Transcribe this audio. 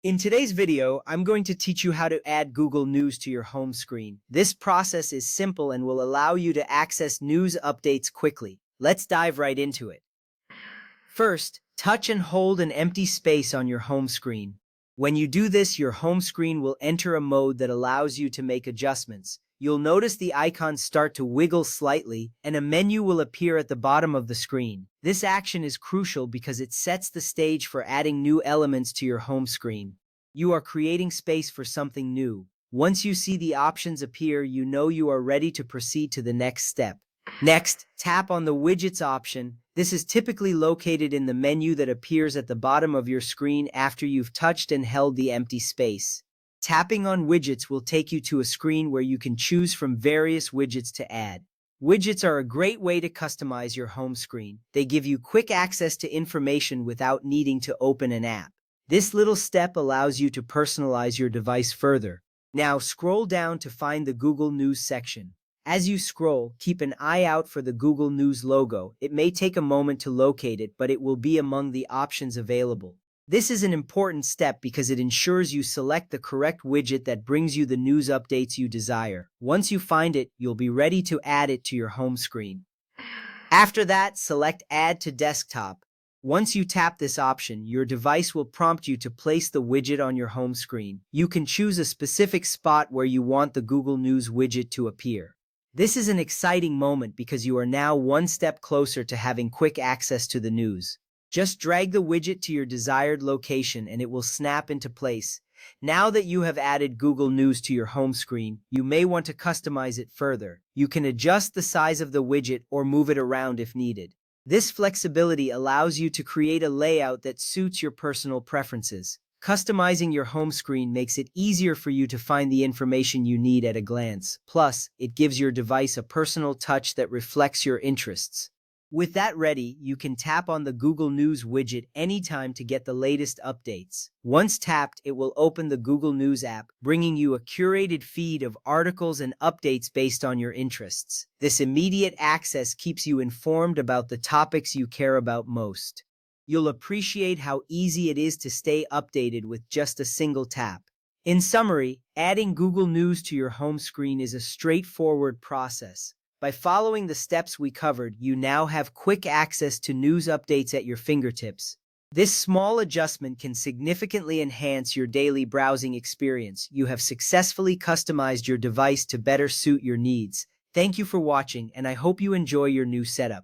In today's video, I'm going to teach you how to add Google News to your home screen. This process is simple and will allow you to access news updates quickly. Let's dive right into it. First, touch and hold an empty space on your home screen. When you do this, your home screen will enter a mode that allows you to make adjustments. You'll notice the icons start to wiggle slightly, and a menu will appear at the bottom of the screen. This action is crucial because it sets the stage for adding new elements to your home screen. You are creating space for something new. Once you see the options appear, you know you are ready to proceed to the next step. Next, tap on the Widgets option. This is typically located in the menu that appears at the bottom of your screen after you've touched and held the empty space. Tapping on Widgets will take you to a screen where you can choose from various widgets to add. Widgets are a great way to customize your home screen. They give you quick access to information without needing to open an app. This little step allows you to personalize your device further. Now scroll down to find the Google News section. As you scroll, keep an eye out for the Google News logo. It may take a moment to locate it, but it will be among the options available. This is an important step because it ensures you select the correct widget that brings you the news updates you desire. Once you find it, you'll be ready to add it to your home screen. After that, select Add to Desktop. Once you tap this option, your device will prompt you to place the widget on your home screen. You can choose a specific spot where you want the Google News widget to appear. This is an exciting moment because you are now one step closer to having quick access to the news. Just drag the widget to your desired location and it will snap into place. Now that you have added Google News to your home screen, you may want to customize it further. You can adjust the size of the widget or move it around if needed. This flexibility allows you to create a layout that suits your personal preferences. Customizing your home screen makes it easier for you to find the information you need at a glance. Plus, it gives your device a personal touch that reflects your interests. With that ready, you can tap on the Google News widget anytime to get the latest updates. Once tapped, it will open the Google News app, bringing you a curated feed of articles and updates based on your interests. This immediate access keeps you informed about the topics you care about most. You'll appreciate how easy it is to stay updated with just a single tap. In summary, adding Google News to your home screen is a straightforward process. By following the steps we covered, you now have quick access to news updates at your fingertips. This small adjustment can significantly enhance your daily browsing experience. You have successfully customized your device to better suit your needs. Thank you for watching, and I hope you enjoy your new setup.